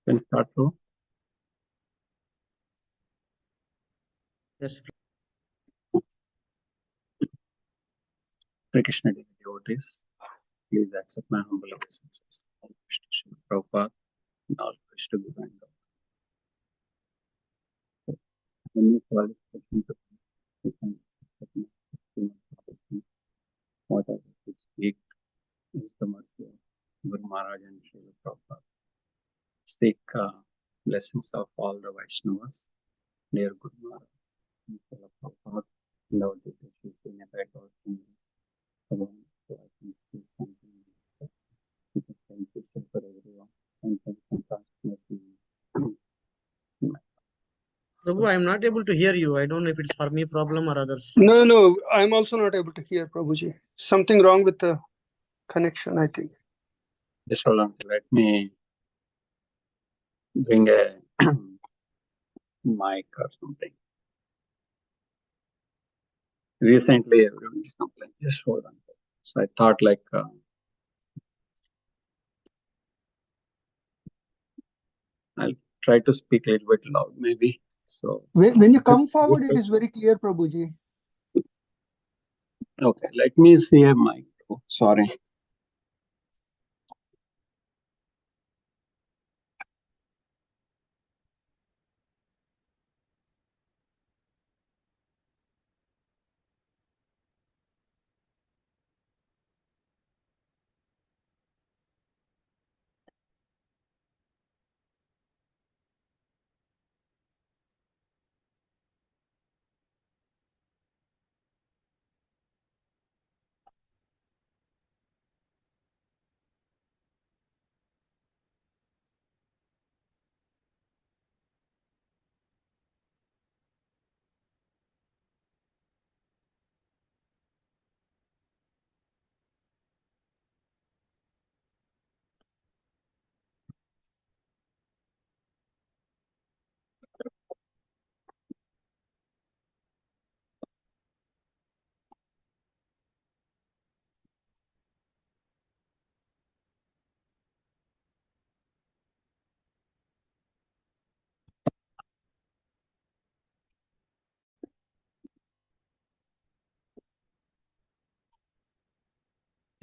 Can start to. Yes. Hare Krishna devotees, please accept my humble obeisances. All wish to Srila Prabhupada and all wish to Guru and God. When you qualification to become what I will speak is the mercy of Guru Maharaj and Srila Prabhupada. Seek blessings of all the Vaishnavas, dear Guru Maharaj and Srila Prabhupada, and our devotees in a background. So I can speak something beneficial for everyone and can transform. Prabhu, I am not able to hear you. I don't know if it's for me problem or others. No, I'm also not able to hear Prabhuji. Something wrong with the connection, I think. Just hold on. Let me bring a mic or something. Recently, everyone is complaining. Just hold on. So I thought I'll try to speak a little bit loud, maybe. So When you come forward, it is very clear, Prabhuji. okay, let me see a mic. Oh, sorry.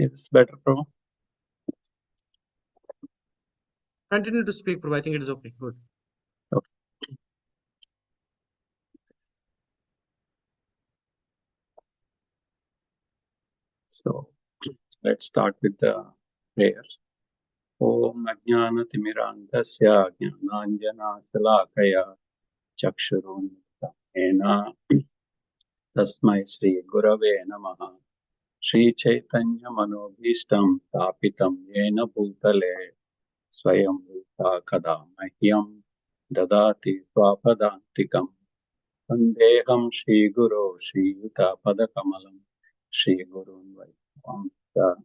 It's better, Prabhu. Continue to speak, Prabhu. I think it is okay. Good. Okay. So let's start with the prayers. Om Ajnanatimiraandasya Jnananjana Chakshurunmitana Tasmai Sri Gurave Namaha Sri Chaitanya Manobhishtam Tapitam Yena Bhutale Swayam Bhuta Kada Mahyam Dadati Swapadantikam Vandeham Shri Guru Shri Yuta Padakamalam Shri Gurun Vaishnavamsa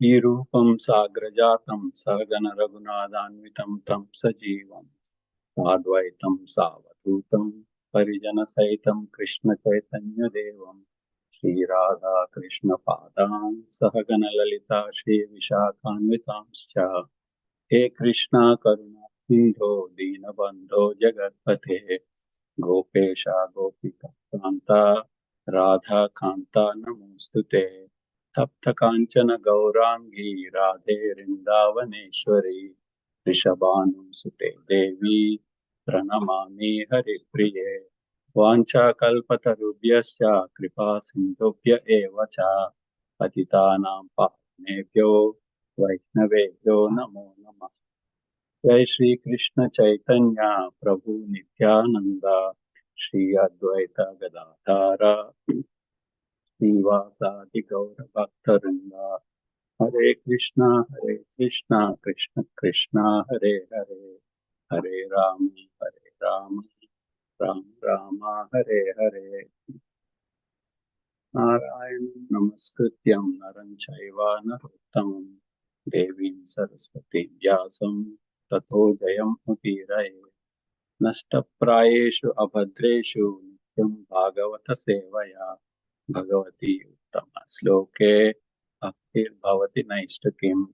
Irupam Sagrajatam Sagana Raghunathanvitam Tam Sajivam Advaitam Savadutam Parijana Saitam Krishna Chaitanya Devam Shri Radha Krishna Padam Sahagana Lalita Shri Vishakhanvitamscha He Krishna Karuna Sindho Dinabandho Jagatpate Gopesha Gopika Kanta Radha Kanta Namostute Tapta Kanchana Gaurangi Radhe Rindavaneshwari Rishabhanu Sute Devi Pranamami Haripriye Vancha Kalpatarubhyasya Kripa Sindhubhya Evacha Patitanam Pavanebhyo Vaishnavebhyo Namo Namah Jai Shri Krishna Chaitanya Prabhu Nityananda Shri Advaita Gadadhara Srivasadi Gaura Bhaktarinda Hare Krishna Krishna Krishna Hare Hare Hare Rama Ram Rama Hare Hare Narayana Namaskrityam Naram Chaiva Narottamam Devim Saraswati Vyasam Tato Jayam Upiraye Nashtaprayeshu Abhadreshu Nityam Bhagavata Sevaya Bhagavati Uttama Sloke Bhaktir Bhavati Naistakim.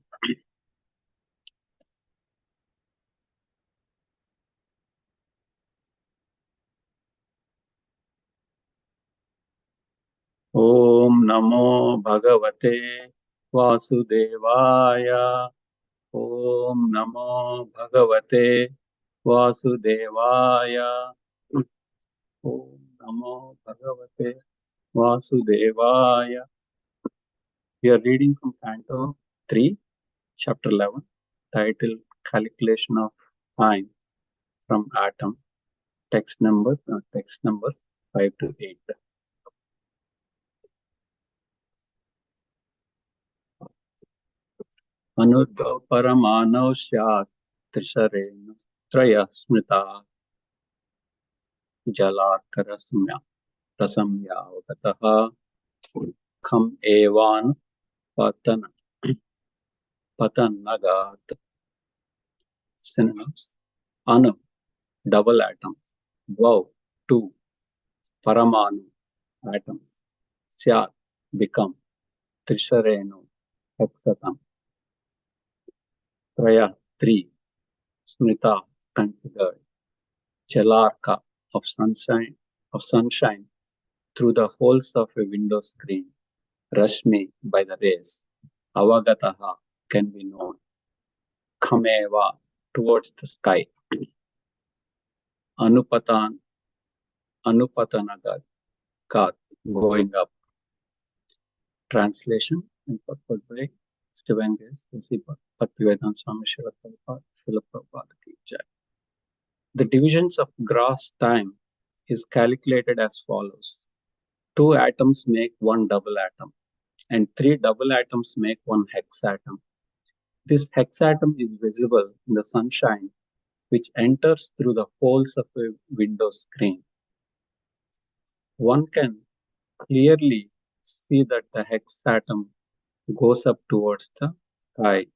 Namo Bhagavate Vasudevaya. Om Namo Bhagavate Vasudevaya. Om Namo Bhagavate Vasudevaya. We are reading from Canto 3, Chapter 11, titled Calculation of Time from Atom. Text number 5 to 8. Anudbhav Paramanav Syat Trisharena Traya Smrita Jalarkarasmya Rasamya Vataha Kham Evan Patanagat. Synonyms: Anu, double atom. Dvav, two. Paramanu, atoms. Syat, become. Trisharenu, hexatom. Traya, three. Smrita, considered. Chalarka, of sunshine through the holes of a window screen. Rashmi, by the rays. Avagataha, can be known. Khameva, towards the sky. Anupatanagat, going up. Translation and purpose by Stephen Gates, Bhaktivedanta Swami Srila Prabhupada ki jai. The divisions of gross time is calculated as follows. 2 atoms make one double atom, and 3 double atoms make one hexatom. This hexatom is visible in the sunshine, which enters through the holes of a window screen. One can clearly see that the hexatom goes up towards the sky.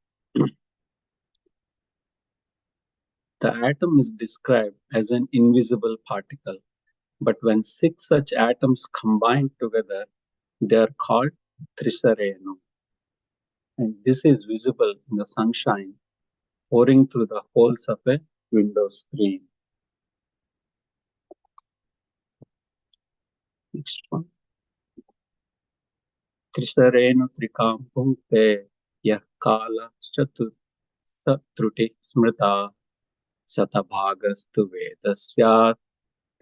The atom is described as an invisible particle, but when 6 such atoms combine together, they are called Trisarenu. And this is visible in the sunshine pouring through the holes of a window screen. Next one. Trisarenu Trikam Punkte Yakala Satruti Smrita Satabhagastu Vedasyat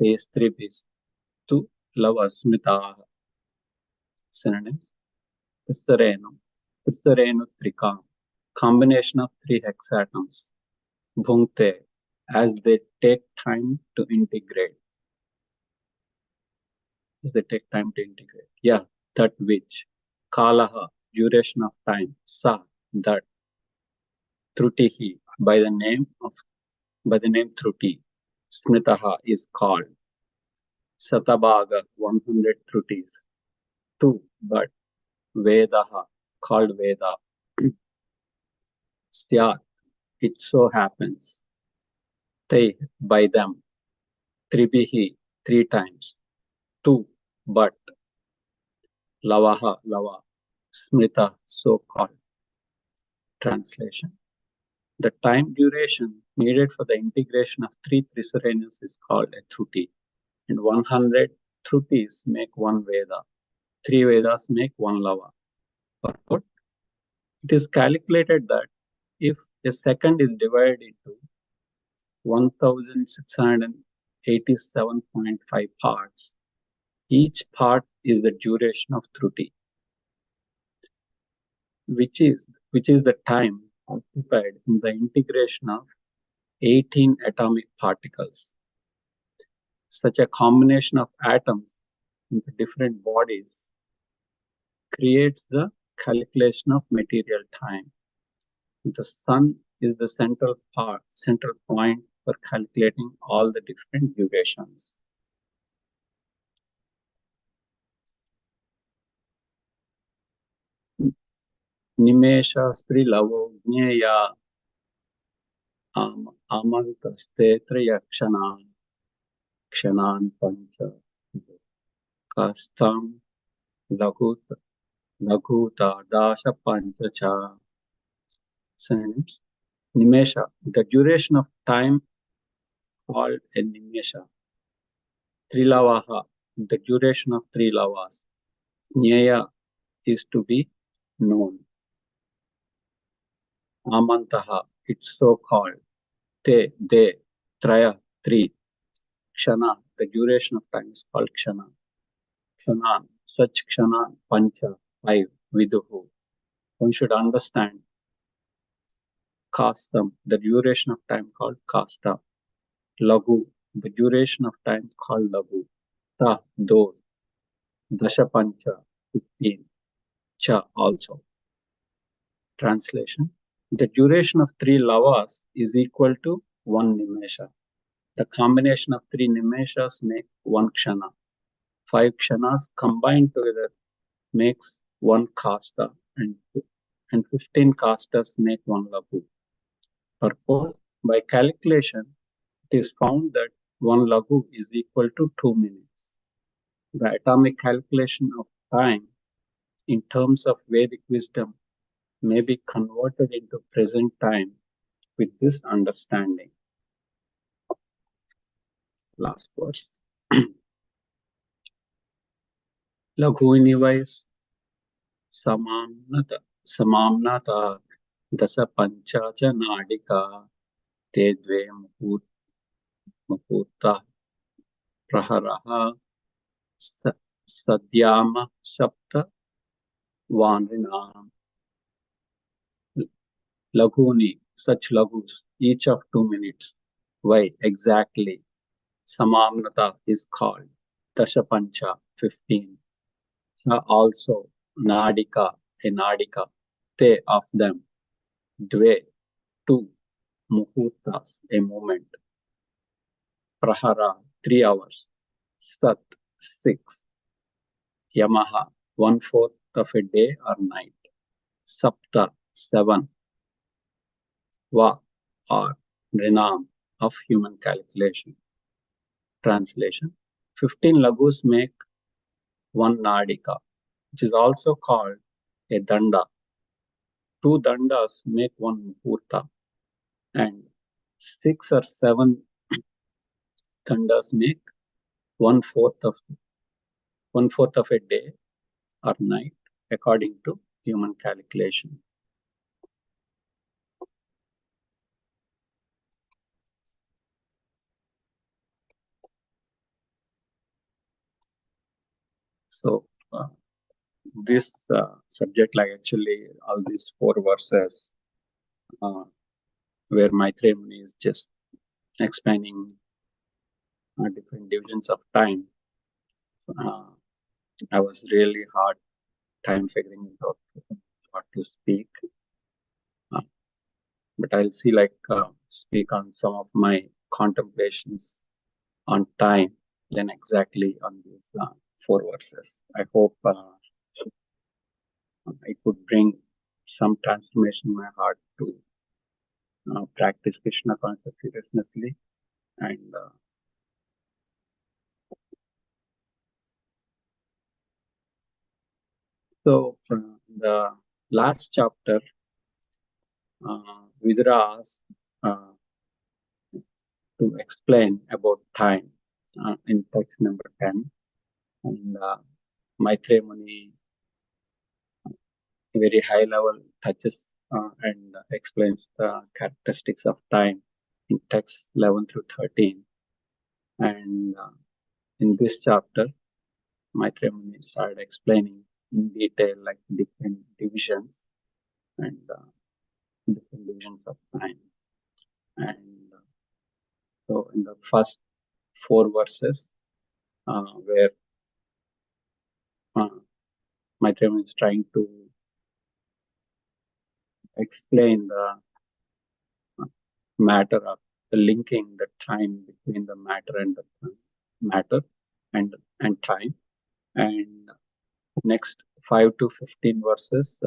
Testribistu Lavasmita. Synonyms: Trisarenu Trikam, combination of 3 hexatoms. Bhunkte, as they take time to integrate. Yeah, that which. Kalaha, duration of time. Sa, that. Trutihi, by the name Truti. Smritaha is called. Satabhaga, 100 Trutis. 2, but. Vedaha, called Veda. Syat, it so happens. Te, by them. Tribihi, 3 times. 2, but. Lavaha, lava. Smrita, so called. Translation: the time duration needed for the integration of 3 Trisarenus is called a Truti, and 100 Trutis make 1 Veda. 3 Vedas make 1 Lava. Purport: it is calculated that if a second is divided into 1687.5 parts, each part is the duration of Truti, which is the time occupied in the integration of 18 atomic particles. Such a combination of atoms into different bodies creates the calculation of material time. The sun is the central point for calculating all the different durations. Nimesha Stri Lavo Jneya Amantaste Triyakshanan Kshanan Pancha Kastam Laguta Dasha Panchacha. Synonyms: Nimesha, the duration of time called a Nimesha. Trilavaha, the duration of 3 lavas. Nyaya, is to be known. Amantaha, it's so called. Te, they, traya, three. Kshana, the duration of time is called kshana. Kshanan, such kshana, pancha, five. Viduhu. One should understand kastam, the duration of time called kasta. Lagu, the duration of time called lagu. Ta, those. Dashapancha, 15. Cha, also. Translation. The duration of 3 lavas is equal to 1 nimesha. The combination of 3 nimeshas make 1 kshana. 5 kshanas combined together makes 1 kasta, and 15 kastas make 1 lagu. Purpose, by calculation, it is found that 1 lagu is equal to 2 minutes. The atomic calculation of time in terms of Vedic wisdom may be converted into present time with this understanding. Last verse. Laghunivais samamnata dasa panchacha nadika te dve muhurta praharaha sadyama sapta vanrinam. Laghuni, such laghus, each of 2 minutes. Why exactly? Samamnata is called Dashapancha, 15. Also Nadika, a Nadika, te of them, dve, 2, Muhurtas, a moment, Prahara, 3 hours, Sat, 6, Yamaha, 1/4 of a day or night, Sapta, 7, Va, or Rinam, of human calculation. Translation. 15 lagus make 1 Nadika, which is also called a Danda. 2 Dandas make 1 Muhurta, and 6 or 7 Dandas make 1/4 of a day or night, according to human calculation. So this subject, like actually all these 4 verses, where Maitreya Muni is just explaining different divisions of time, I was really hard time figuring out what to speak. But I'll see, speak on some of my contemplations on time, then exactly on these 4 verses. I hope it would bring some transformation in my heart to practice Krishna consciousness seriously. And so the last chapter, Vidura asked to explain about time in text number 10. And Maitreya Muni, very high level, touches and explains the characteristics of time in text 11 through 13. And in this chapter, Maitreya Muni started explaining in detail, like different divisions and different divisions of time. And so in the first 4 verses, where Maitreya Muni is trying to explain the matter of the linking the time between the matter and the matter and time. And next 5 to 15 verses,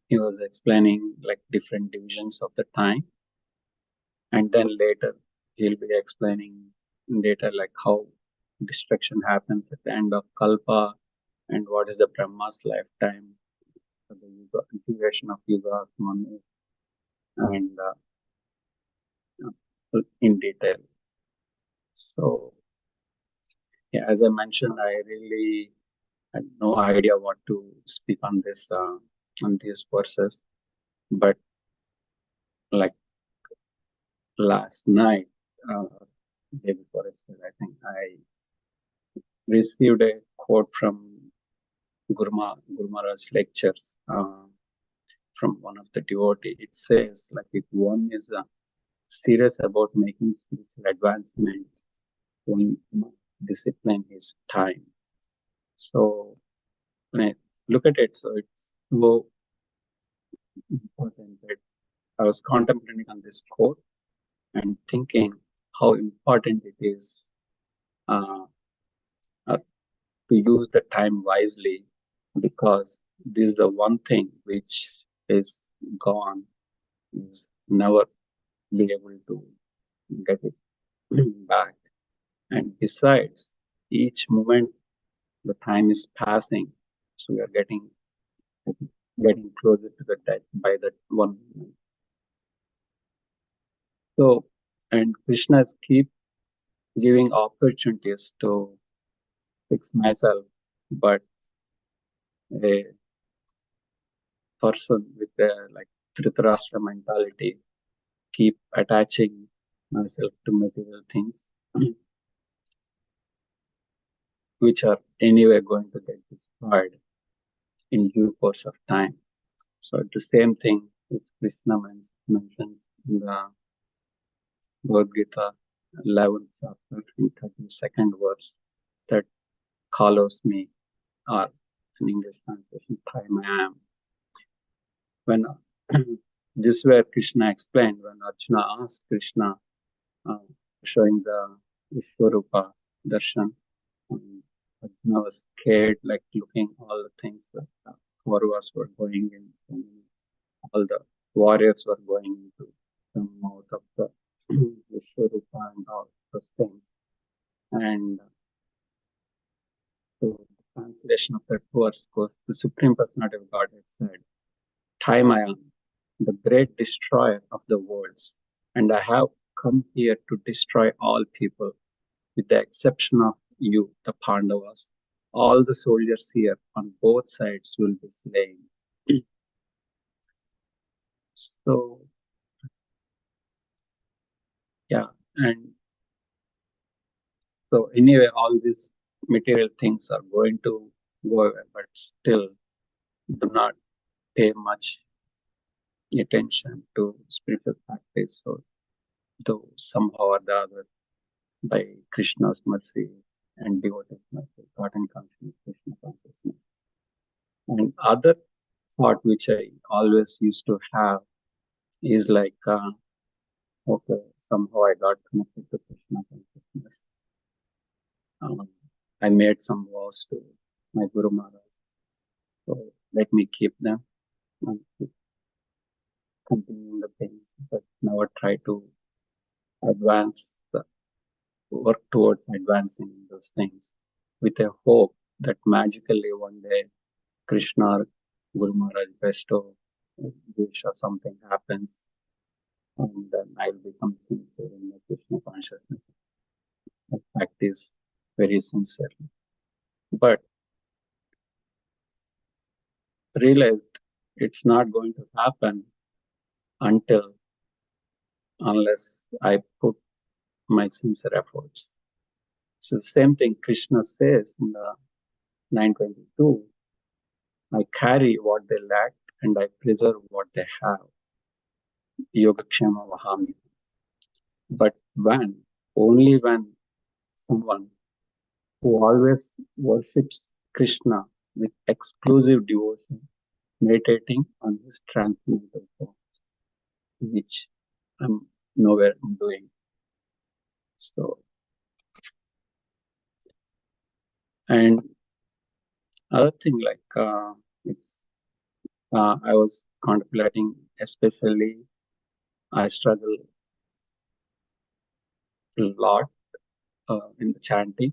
he was explaining like different divisions of the time. And then later he'll be explaining in detail like how destruction happens at the end of Kalpa and what is the Brahma's lifetime, the duration of Yuga, and in detail. So, yeah, as I mentioned, I really had no idea what to speak on this on these verses, but like last night, day before yesterday, I think I received a quote from Guru Maharaj's lectures from one of the devotee. It says, like, if one is serious about making spiritual advancement, one must discipline his time. So when I look at it, so it's so important that I was contemplating on this quote and thinking how important it is uh, to use the time wisely, because this is the one thing which is gone, is never be able to get it back. And besides, each moment the time is passing, so we are getting closer to the death by that one moment. So, and Krishna keep giving opportunities to fix myself, but a person with a like Dhritarashtra mentality keep attaching myself to material things, which are anyway going to get destroyed in due course of time. So the same thing which Krishna mentions in the Bhagavad Gita 11th chapter in 32nd verse, that follows me, or in English translation, time I am. When this is where Krishna explained, when Arjuna asked Krishna, uh, showing the Vishwarupa darshan, Arjuna was scared, like looking all the things that Kauravas were going in, and all the warriors were going into the mouth of the Vishwarupa and all those things. And so the translation of that verse goes, the Supreme Personality of Godhead said, time I am, the great destroyer of the worlds, and I have come here to destroy all people, with the exception of you, the Pandavas. All the soldiers here on both sides will be slain. So, yeah, and so anyway, all these material things are going to go away, but still do not pay much attention to spiritual practice. So, though somehow or the other, by Krishna's mercy and devotees' mercy, God and consciousness, Krishna consciousness. And other thought which I always used to have is like, okay, somehow I got connected to Krishna consciousness. I made some vows to my Guru Maharaj, so let me keep them and keep continuing the things, but never try to advance, work towards advancing those things, with a hope that magically one day Krishna or Guru Maharaj bestow wish or something happens, and then I will become sincere in my Krishna consciousness. I practice very sincerely, but realized it's not going to happen until unless I put my sincere efforts. So the same thing Krishna says in the 922, I carry what they lack and I preserve what they have. Yogakshema Vahami. But only when someone who always worships Krishna with exclusive devotion, meditating on his transcendental form, which I'm nowhere doing. So, and other thing like I was contemplating, especially I struggle a lot in the chanting,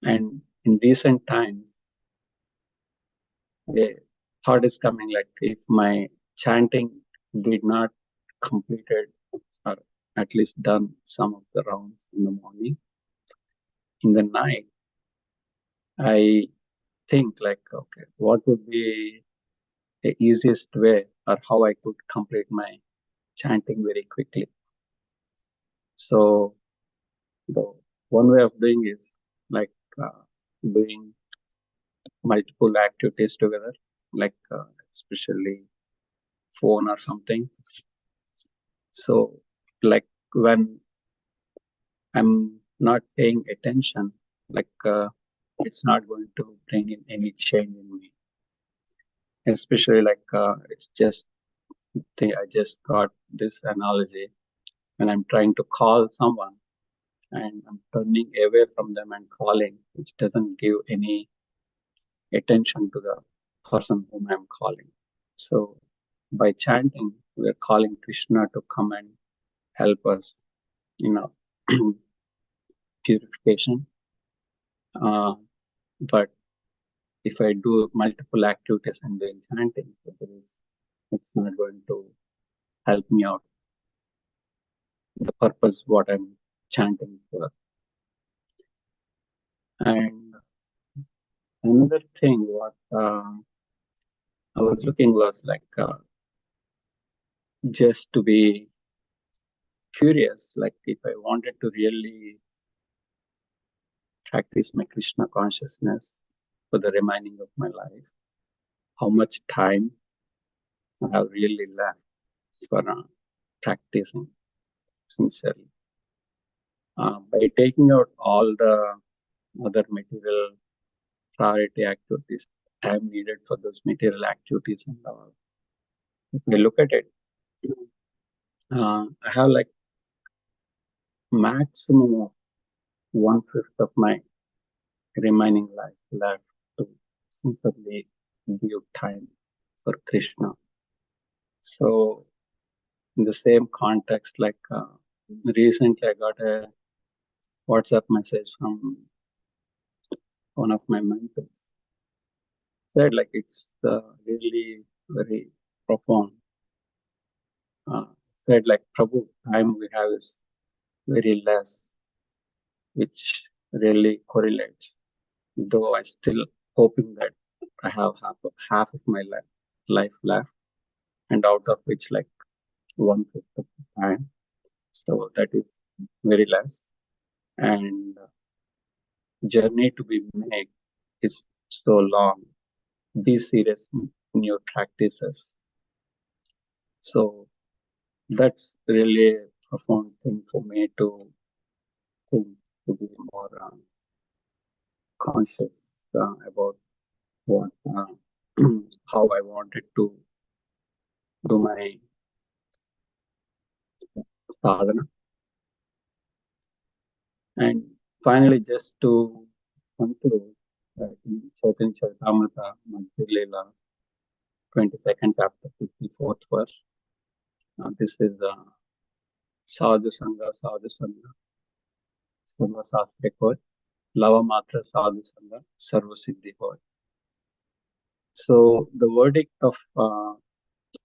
and in recent times, a thought is coming like, if my chanting did not completed or at least done some of the rounds in the morning, in the night I think like, okay, what would be the easiest way or how I could complete my chanting very quickly. So the one way of doing is like doing multiple activities together, like especially phone or something. So like when I'm not paying attention, like it's not going to bring in any change in me. Especially like it's just I just got this analogy when I'm trying to call someone and I'm turning away from them and calling, which doesn't give any attention to the person whom I'm calling. So by chanting, we're calling Krishna to come and help us, purification. But if I do multiple activities and doing chanting, so it's not going to help me out. The purpose what I'm chanting for. And another thing what I was looking was like just to be curious, like if I wanted to really practice my Krishna consciousness for the remaining of my life, how much time I have really left for practicing sincerely. By taking out all the other material priority activities, time needed for those material activities and all, if we look at it, I have like maximum of 1/5 of my remaining life left to sincerely give time for Krishna. So in the same context, like recently I got a WhatsApp message from one of my mentors. Said like it's really very profound. Said like Prabhu, time we have is very less, which really correlates. Though I still hoping that I have half of my life left, and out of which like 1/5 of the time. So that is very less. And journey to be made is so long. Be serious in your practices. So that's really a profound thing for me to think, to be more conscious about what how I wanted to do my sadhana. And finally, just to conclude, in Chaitanya Charitamrita, Madhya Leela, 22nd chapter, 54th verse, this is Sadhu Sangha, Sarva Sastre Hoy, Lava Matra Sadhu Sangha, Sarva Siddhi Hoy. So the verdict of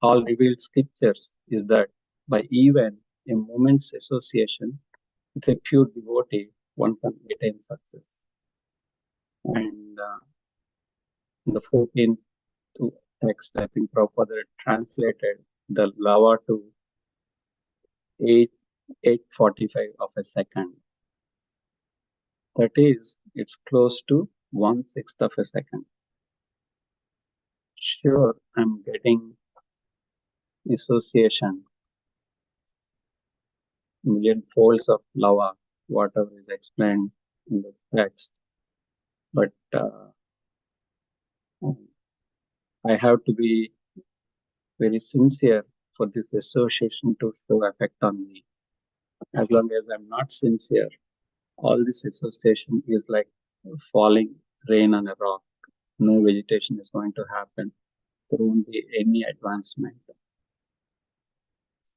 all revealed scriptures is that by even a moment's association with a pure devotee, one can attain success. And in the 14th text, I think Prabhupada translated the lava to 845 of a second. That is, it's close to 1/6 of a second. Sure, I'm getting association, million folds of lava, whatever is explained in this text. But I have to be very sincere for this association to show effect on me. As long as I'm not sincere, all this association is like falling rain on a rock. No vegetation is going to happen. There won't be any advancement.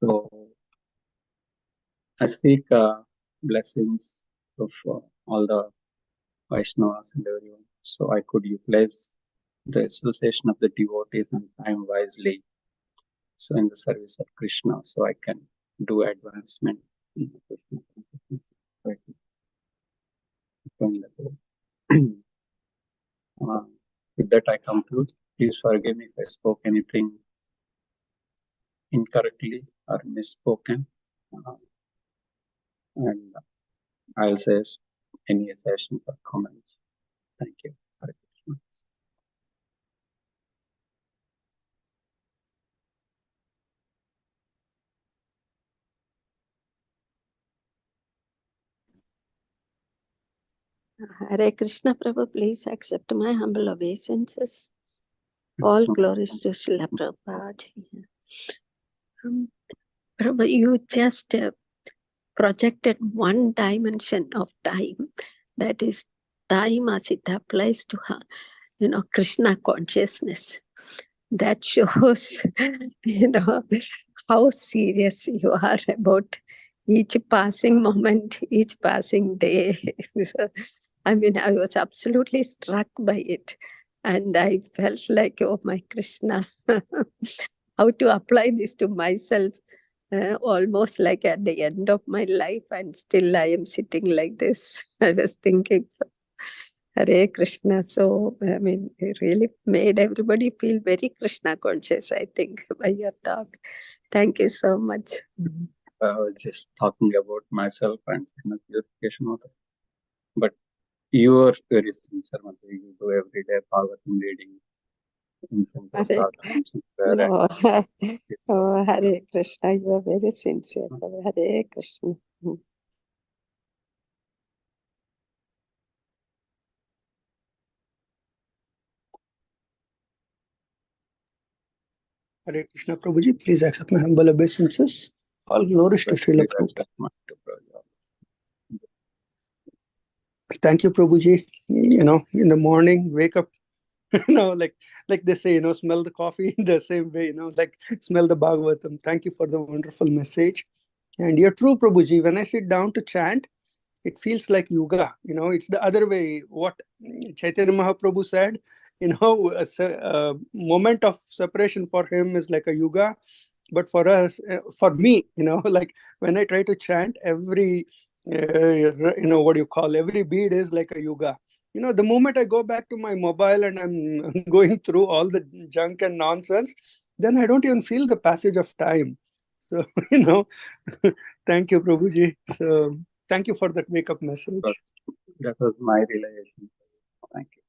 So I seek blessings of all the Vaishnavas and everyone, so I could utilize the association of the devotees and time wisely. So in the service of Krishna, so I can do advancement in the Krishna consciousness. Right. With that, I conclude. Please forgive me if I spoke anything incorrectly or misspoken. And I'll say any suggestions or comments. Thank you. Hare Krishna. Hare Krishna, Prabhu, please accept my humble obeisances. All glories to Srila Prabhupada. Prabhu, you just projected one dimension of time, that is time as it applies to her, Krishna consciousness. That shows, how serious you are about each passing moment, each passing day. So, I was absolutely struck by it. And I felt like, oh my Krishna, how to apply this to myself. Almost like at the end of my life, and still I am sitting like this. I was thinking, Hare Krishna. So, it really made everybody feel very Krishna conscious, I think, by your talk. Thank you so much. I was just talking about myself and purification of it. But you are very sincere, Mother. You do every day Bhagavatam reading. Hare, oh, Hare Krishna, you are very sincere. Hare Krishna. Hare Krishna, Prabhuji, please accept my humble obeisances. All glories to Srila Prabhupada. Thank you, Prabhuji. In the morning, wake up, like they say, smell the coffee the same way, like smell the Bhagavatam. Thank you for the wonderful message. And you're true, Prabhuji. When I sit down to chant, it feels like yoga. It's the other way. What Chaitanya Mahaprabhu said, a moment of separation for him is like a yoga. But for us, for me, like when I try to chant, every, every bead is like a yoga. The moment I go back to my mobile and I'm going through all the junk and nonsense, then I don't even feel the passage of time. So, thank you, Prabhuji. So, thank you for that wake-up message. That was my realization. Thank you.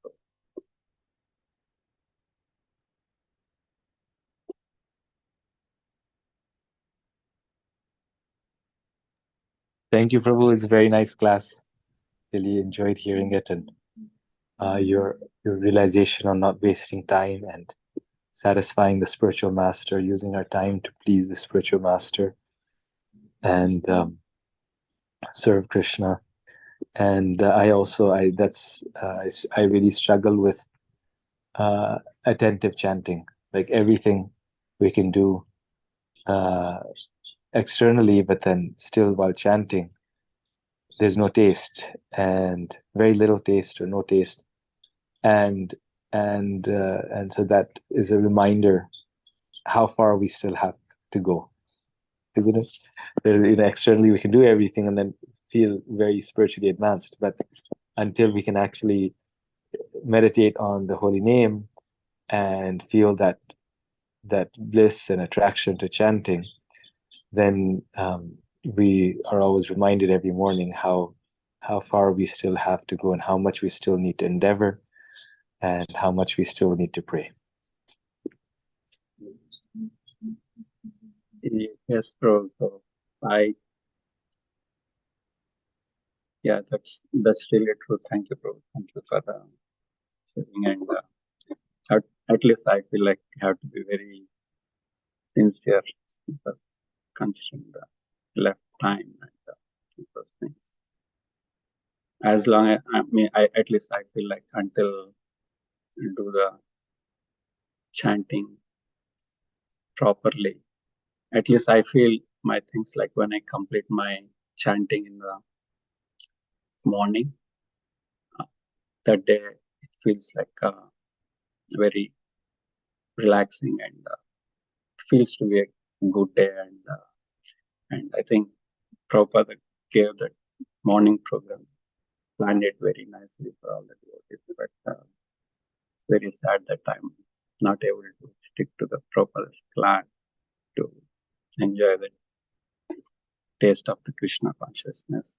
Thank you, Prabhu. It's a very nice class. Really enjoyed hearing it, and your realization on not wasting time and satisfying the spiritual master, using our time to please the spiritual master and serve Krishna. And I really struggle with attentive chanting. Like everything we can do externally, but then still while chanting, there's no taste, and very little taste or no taste, and so that is a reminder how far we still have to go, isn't it? Externally we can do everything and then feel very spiritually advanced, but until we can actually meditate on the holy name and feel that bliss and attraction to chanting, then we are always reminded every morning how far we still have to go and how much we still need to endeavor and how much we still need to pray. Yes, bro. So that's really true. Thank you, bro. Thank you for the sharing. And at least I feel like you have to be very sincere, considering the left time and those things. As long as at least I feel like until you do the chanting properly, at least I feel my things like when I complete my chanting in the morning, that day it feels like very relaxing and feels to be a good day. And I think Prabhupada gave that morning program, planned it very nicely for all the devotees. But very sad that I'm not able to stick to the proper plan to enjoy the taste of the Krishna consciousness.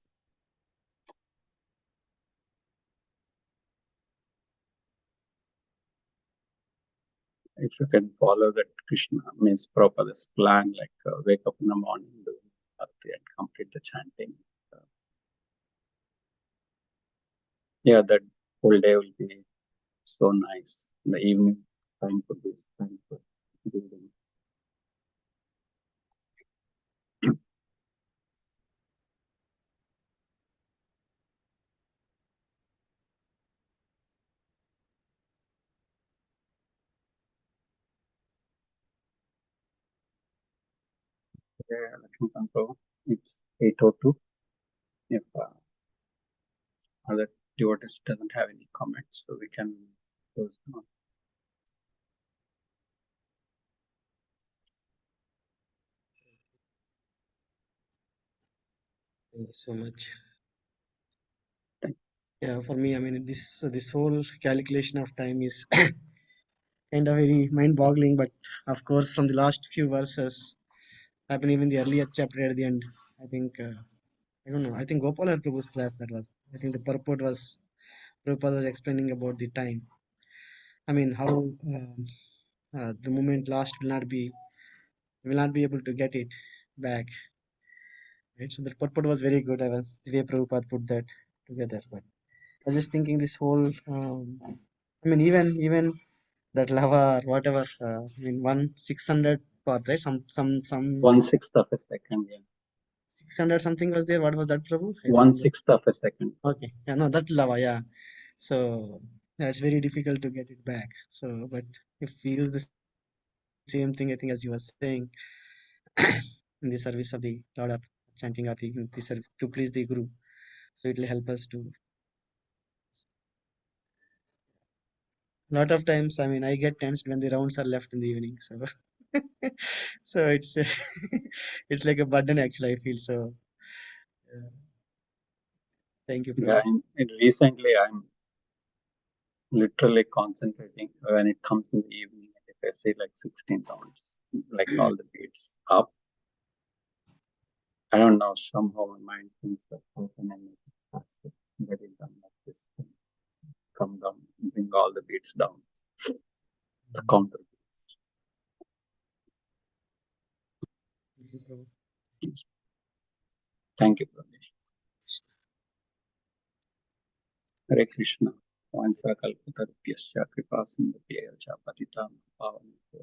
If you can follow that Krishna means Prabhupada's plan, like wake up in the morning, do bhakti and complete the chanting. Yeah, that whole day will be so nice. In the evening, time for this, time for reading. Yeah, Lakshmikant Prabhu, it's 8:02. If other devotees doesn't have any comments, so we can close down. Thank you so much. Thank Yeah, for me, I mean, this whole calculation of time is kind of very mind-boggling. But of course, from the last few verses, happened even the earlier chapter at the end. I think I don't know. I think Gopal or Prabhu's class that was. I think the purport was Prabhupada was explaining about the time. I mean, how the moment lost will not be able to get it back. Right. So the purport was very good. I was the way Prabhupada put that together. But I was just thinking this whole. I mean, even that lava or whatever. I mean, 1/600 part, right? Some 1/6 of a second, yeah. 600 something was there. What was that, Prabhu? I don't remember. 1/6 of a second. Okay. Yeah, no, that lava, yeah. So yeah, it's very difficult to get it back. So, but if we use the same thing, I think as you were saying, in the service of the Lord of chanting Ati, in the to please the Guru, so it will help us to. Lot of times, I mean, I get tensed when the rounds are left in the evening. So, so it's it's like a burden actually. I feel so. Thank you, Yeah, Prabhu. recently I'm literally concentrating when it comes in the evening. If I say like 16 rounds, like all the beats up, I don't know, somehow my mind thinks that how can I make it faster, get it done like this, come down, bring all the beats down, the counter beats. Thank you, Prabhu. Thank you, Pradesh. Hare Krishna. Vancha kalpatarupyascha kripa sindhubhya cha patitam pavanebhyo